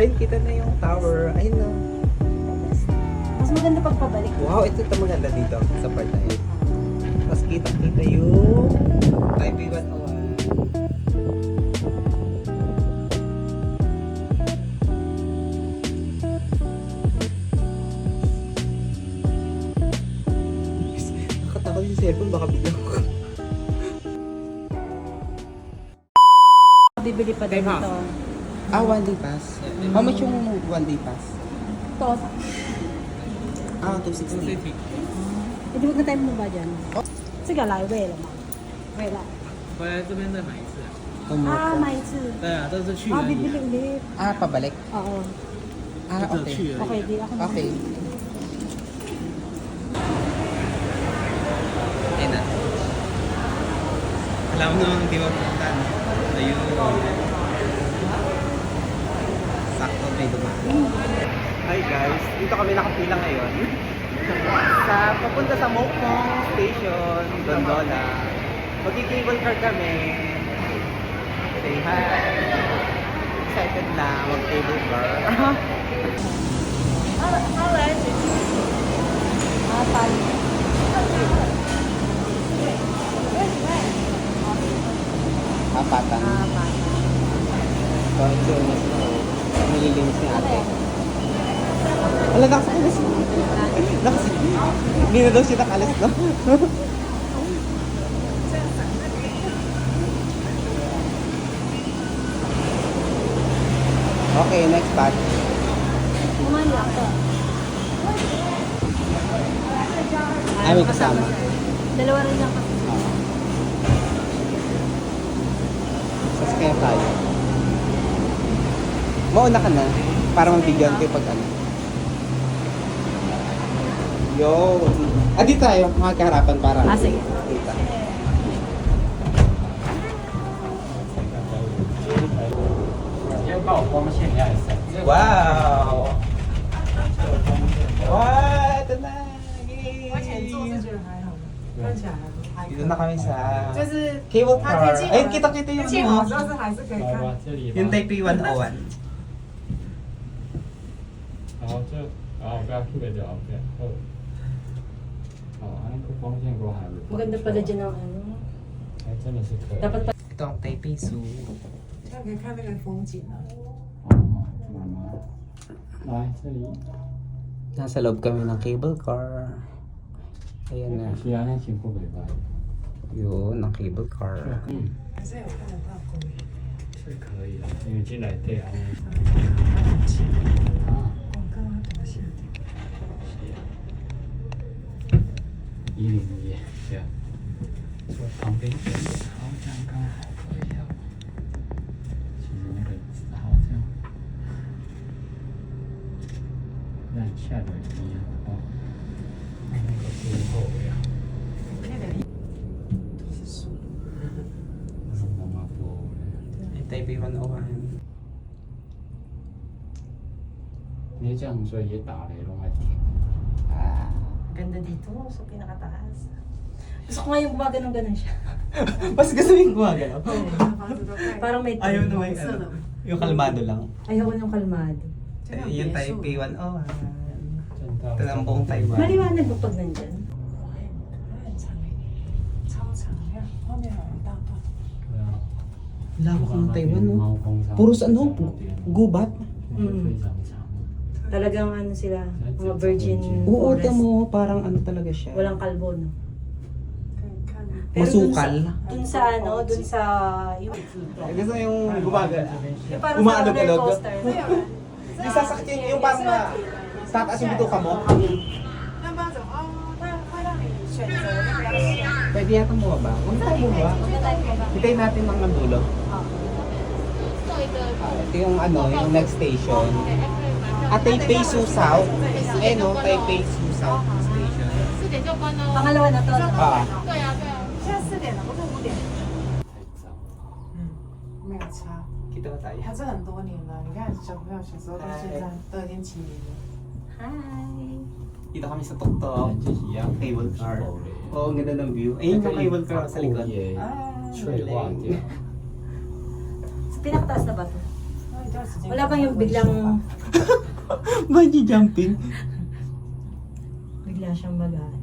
Ayun, kita na yung tower. Ayun na. Mas maganda pagpabalik. Wow, ito maganda dito sa part na yun. Tapos kita yung Taipei 101. Nakatakot yung cellphone, baka biglang ko. Bibili pa din ito. Ah, 1 day pass. How much yung 1 day pass? Ito. Ah, 260. Hindi wag na tayo mababa dyan. 这个来喂了吗？喂了。回来这边再买一次。啊，买一次。对啊，这是去 Ah, 而已 bibili ulit. Ah, pabalik? Oo. Ah, Ito, okay.去而已 Okay, di ako na. Okay. Ayun na. Alam mo naman di ba pumunta, no? Ayun. Sakto may dumaan. Hi guys, dito kami nakapila ngayon. Papunta sa Mokpong Station, Gondola. Magki-cable car kami. Say hi. Excited na mag-cable car. Ah, pali. Apatan. Ah, pali. So, ito yung nililinis ni ate. Wala, nakasakalas. Hindi na daw siya nakalas, no? Okay, next batch. Kumain lang to. Ay, may kasama. Dalawa rin lang kasi. Sasakyan tayo. Mauna ka na para mabigyan kayo pag ano. Yo! Ah, dito tayo. Makakaharapan para. Ah, sige. Kita. Wow! Wow! Ito na! Dito na kami sa cable car. Ayun, kita-kita yung ano. 这里 Yung Taipei 101. 然后这，然后不要特别掉，对，后，那个光线给我还不错。 Maganda pala dyan ang ano. 哎，真的是可以。 Dapat pa. Ito ang Taipei Zoo. 这样可以看那个风景啊。妈妈，来这里。 Nasa loob kami ng cable car. Ayan na. 是啊，那挺不北吧？ Yun, ang cable car. 还是有看得到公园。是可以的，因为进来对啊。我刚刚多下点。 101，对啊。坐旁边一点点，好，这样刚好可以了。其实那个好这样，那你下来一样哦。那个最后呀，都是树。那是妈妈播的。 Taipei 101. 你这样所以也打雷拢爱停。 Ah. Ganda dito sa pinakataas. Gusto ko nga yung gumagano'n siya. Mas gusto yung gumagalaw. 房子都盖。 Parang may Ayaw na may ano. Yung kalmado lang. Ayoko yung kalmado. Yung Taipei 101. 真的。 Ito na ang buong Taiwan. Maliwanag ba pag nandyan? 很长哎，超长，你看后面还有一大段。对啊。 Lawak ng Taiwan, no? Puro sa ano, gubat.非常长。 Talagang ano sila, mga virgin Oo, forest. mo, parang ano talaga siya. Walang kalbo, no? 可以看。 Pero Masukal. Dun sa ano, dun sa... Yung, Gusto yung gumagala. yung parang sa roller Umaadog-adog. coaster. Yung sasakyan, yung parang na tataas yung bituka mo. 那不要走哦，那会让你选择要不要洗。 Pwede yata mo ba? Huwag tayo mo ba? Hintayin natin ang dulo. Ito yung ano, yung next station. Taipei Zoo South. Eh no, Taipei Zoo South Station. Pangalawa na to. Ah. 现在4点了，不是5点。没有差， Kita ba tayo? 它这很多年了。你看小朋友小时候到现在都已经几年了。 Hi! Dito kami sa tuktok. 这一样。 Cable car. Oo, ang ganda ng view. Ayun yung cable car sa likod. 也啊，脆化掉。 Sa pinakataas na ba to? 那已段时间 Wala bang yung biglang Bungee jumping. bigla siyang magaan?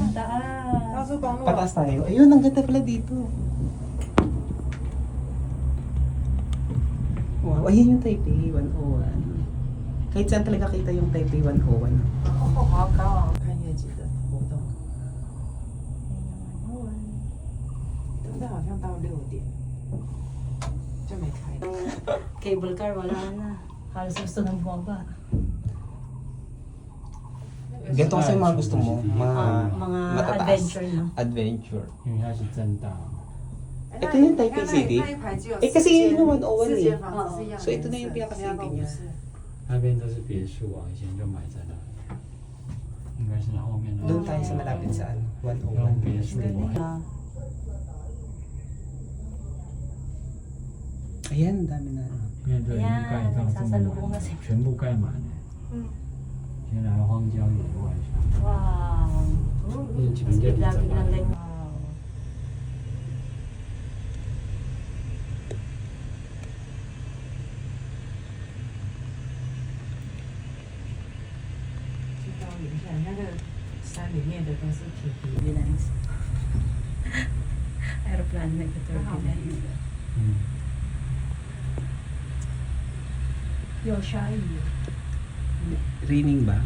Ang taas. 高速公路 Pataas tayo. Ayun, ang ganda pala dito. Wow, ayun yung Taipei 101. Kahit saan talaga kita yung Taipei 101. 好高啊！看夜景的活动，现在好像到6点就没开。 Cable car, wala na. Halos gusto nang bumaba. Ganito kasi yung mga gusto mo, Mga matataas. adventure, no? Adventure. 因为它是正大嘛。 Ito yung Taipei City. Kasi yun yung 101 eh. 房 So ito na yung pinaka-city niya. 那边都是别墅啊，以前就埋在那里。应该是后面那 Doon tayo sa malapit sa ano, 用别 101. 墅啊。 Ayan, dami na. 面对已经盖到这么满，全部盖满了。原来荒郊野外， Wow. 那几名就 Biglang 走 din. 了。 Wow. Turbulence. Aeroplano nagka-turbulence. 嗯， Yoshai. Raining ba?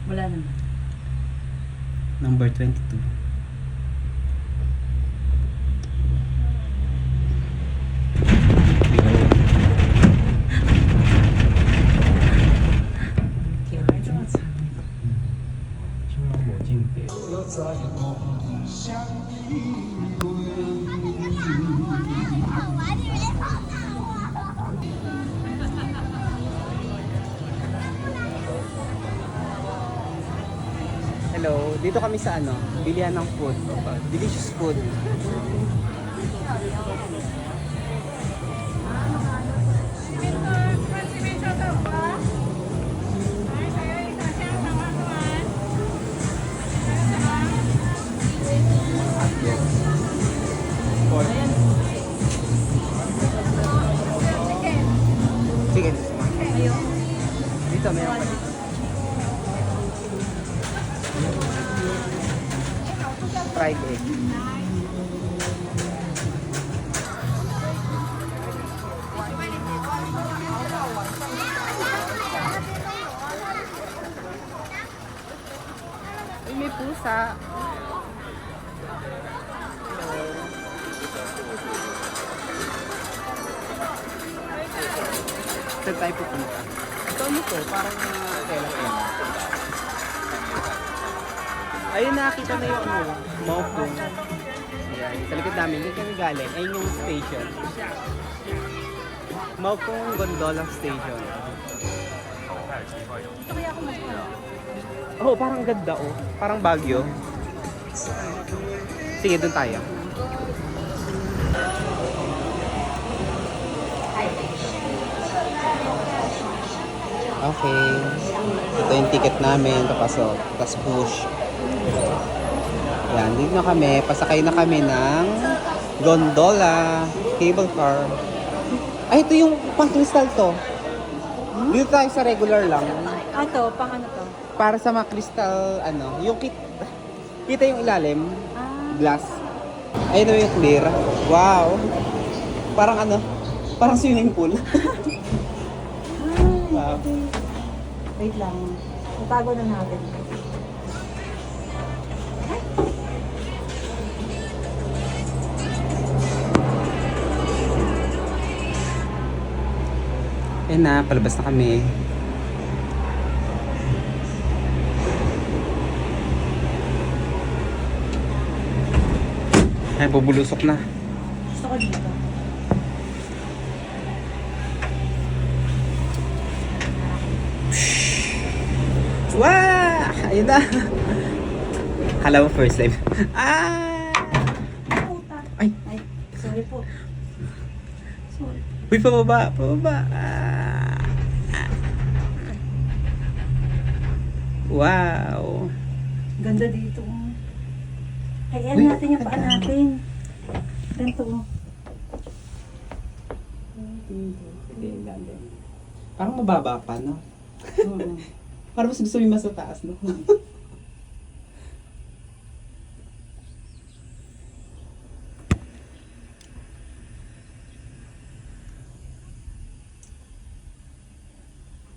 Wala naman. Number 22. Okay. 就让我进北。 Hello, dito kami sa ano, bilihan ng food. Delicious food. Sige, dito meron pa dito. Fried egg. Ay, may pusa. Saan tayo pupunta? Ito ano to? Parang tela-tela. Ayun, nakakita na yung ano, Maupong. Ayan, sa likod namin, dito kami galing. Ayun yung station. Maupong Gondola Station. Oh, parang ganda oh. Parang Baguio. Sige, doon tayo. Okay. Ito yung ticket namin, papasok. Tapos push. Yan, dito na kami. Pasakay na kami ng gondola, cable car. Ay, ito yung pang-crystal to. Dito tayo sa regular lang. Ito, pang ano to? Para sa mga crystal, ano, yung kita yung ilalim, glass. Ayun na yung clear. Wow. Parang ano, parang swimming pool. Wow. Wait lang. Itago na natin. Ayun na, palabas na kami. Ay, bubulusok na. Gusto ko dito. Wah! Ayun na. Kala mo first time. Ah! Ay! Ay, sorry po. Sorry. Uy, pababa! Pababa! Ah! Wow! Ganda dito. Kaya natin yung paa natin. Ganito. Sige, ilalim. Parang mababa pa, no? Oo. Parang mas gusto mo mas sa taas, no?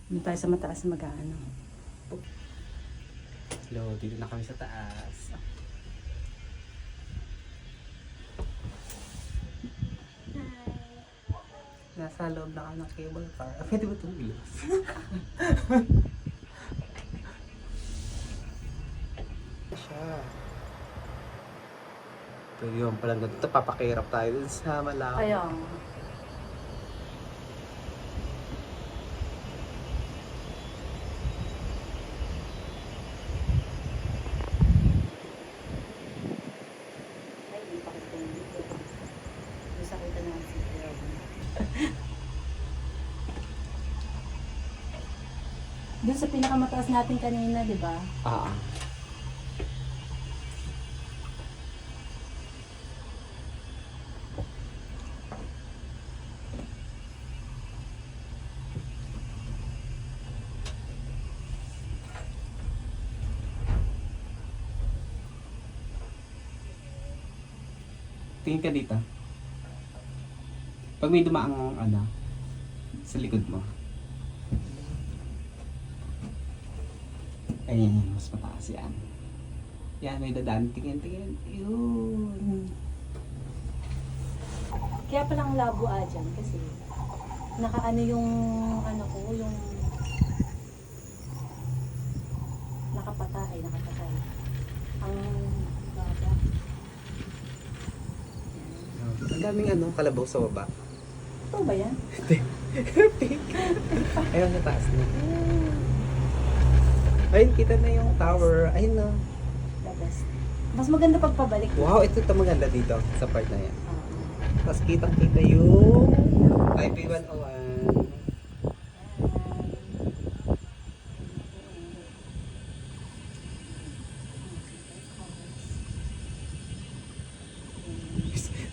Doon tayo sa mataas na mag-ano. Hello, dito na kami sa taas. Nasa loob na kami ng cable car. Ah, pwede ba itong ilos? Siya. Ito yun, palang ganito. Papakirap tayo dun sa Malacca. Kaya, ay, hindi pa kita yung dito. Doon sa kita na si Rob. Doon sa pinakamataas natin kanina, di ba? Ah. Tingin ka dito. Pag may dumaang ano, sa likod mo. Ayan, mas mataas yan. Yan, may dadaan. Tingin. Yun. Kaya palang labo dyan kasi nakaano yung ano ko, yung nakapatay. Ang baba. Ang daming ano, kalabaw sa baba. Ito ba yan? Ayun, sa taas na. Ayun, kita na yung tower. Ayun na. The best. Mas maganda pagpabalik. Wow, ito maganda dito sa part na yan. Ah. Tapos kitang-kita yung IP101.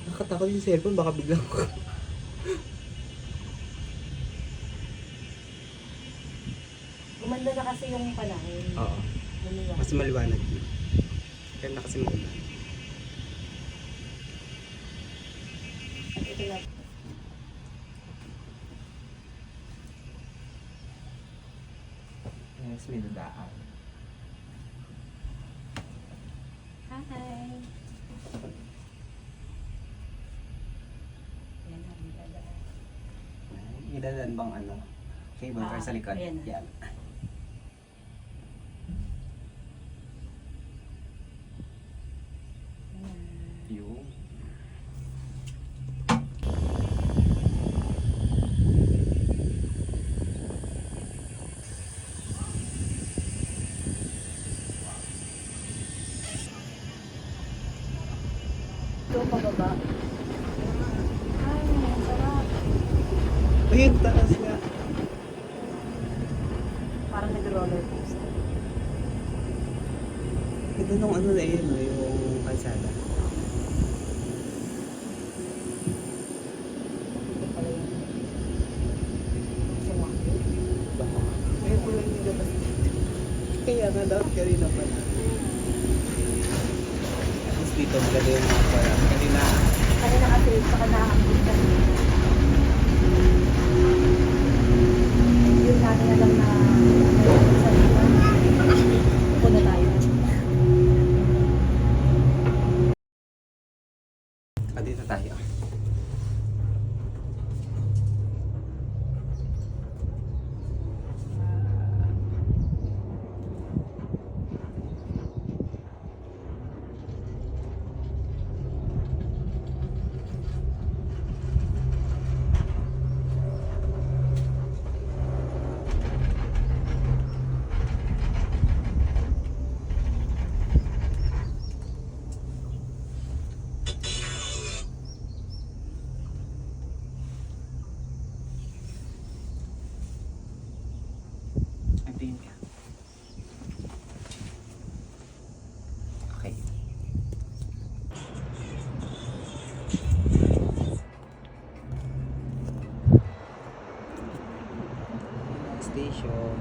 Nakatakot yung cellphone, baka biglang ko. Gumanda na kasi yung panahon. Oo, Lumiwanag. mas maliwanag yun. Kaya na kasi muna. Ito na. Yes, may dadaan. Hi! Yan na, may dadaan. May dadaan bang ano? Cable car sa likod. Ayan. Yan. Yung. Ito, pababa. Ay, ang sarap. Ayun, taas nga. Parang nag-roller coaster. Ito nung ano na yun, no, yung kalsada. Ito pala yun. Sumaki. Baka. Ayun po lang yung labas. Kaya nga dapat kanina pala. At least dito maganda yung mga para. Kanina, Kanina kasi, saka nakakabit ka rin. Yun natin alam na mayroon sa lima. Upo na tayo. dito tayo. station.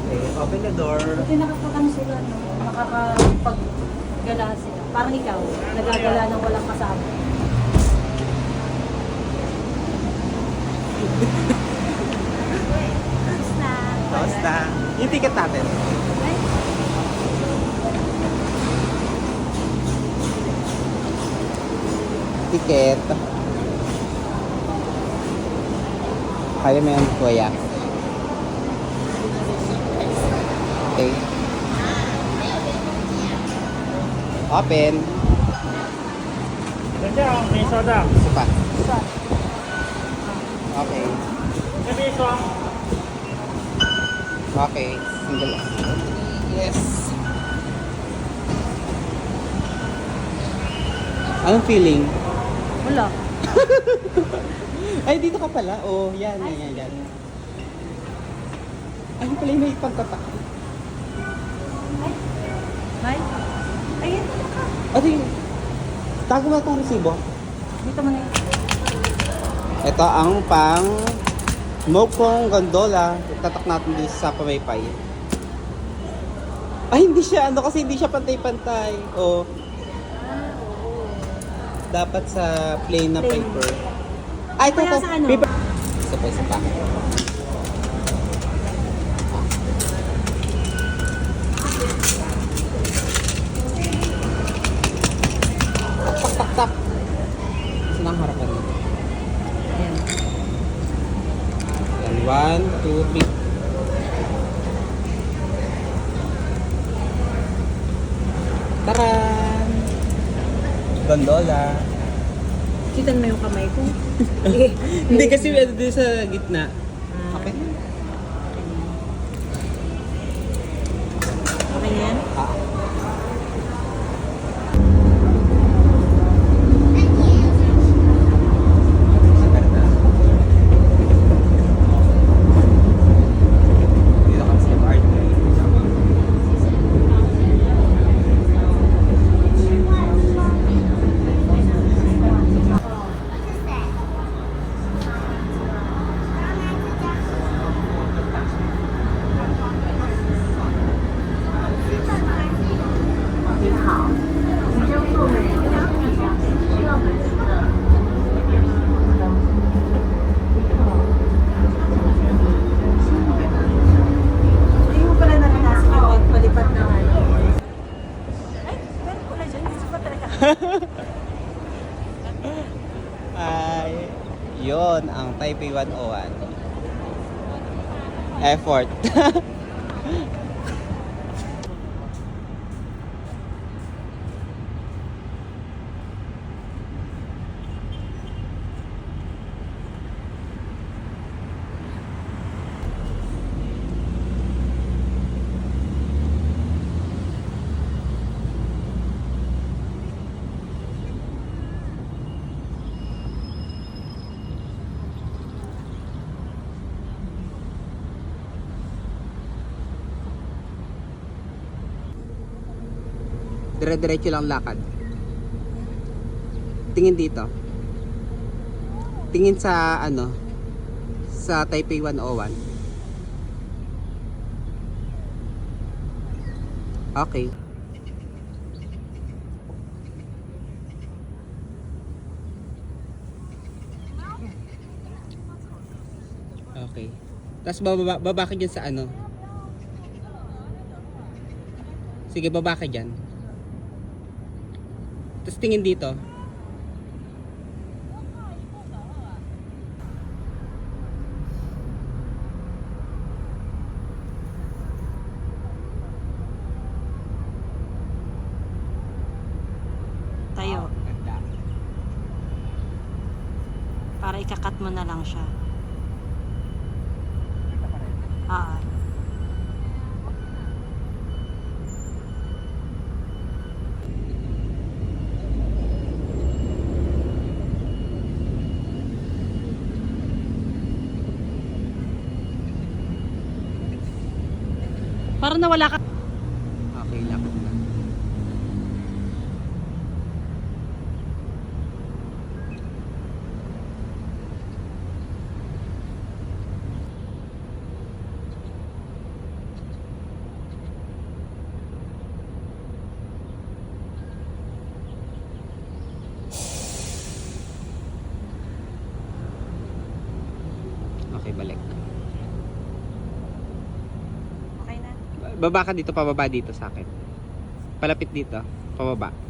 Okay, open the door. Buti nakakakano sila, no? Nakakapaggala sila. Parang ikaw, nagagala ng walang kasama. Tapos na. Yung ticket natin. Ticket. Kaya mo yan, kuya. Okay. Open.没收到， Isa pa. 是吧？ Okay. 这边双。 Okay. Single. Yes. Anong feeling? Wala. Ay, dito ka pala. Oh, yan, yan, yan, yan. Ay, pala yung may pagtatak. May? Ayun na ka. Ate, tago mo itong resibo. Dito mo na yun. Ito ang pang Mokong Gondola. Tatak natin dito sa Pamaypay. Ay, hindi siya, ano kasi hindi siya pantay-pantay. Oh. Dapat sa plain na Plain. paper. Ay, ito, Kaya ito. sa ano? Paper. Isa pa, isa pa. Tak, tak, tak. Saan ang harapan nito? Ayan. Yan, 1, 2, 3. Taran! Gondola. Kita mo yung kamay ko. Hindi kasi ano din sa gitna. Okay. Okay na yan? Ah. Dito kami sa party. Hindi mo pala naranasan yung pagpalipat ng ano. Ay, meron pala dyan. Gusto ko talaga. Ay, yon ang Taipei 101. Effort. Dire-diretso lang lakad. Tingin dito. Tingin sa ano, sa Taipei 101. Okay. Okay. Tapos baba ka dyan sa ano. Sige, baba ka dyan. Tapos tingin dito. ikakat mo na lang siya. Ah. Parang nawala ka. Okay lang. Okay, balik. Okay na. Baba ka dito, pababa dito sa akin. Palapit dito, pababa.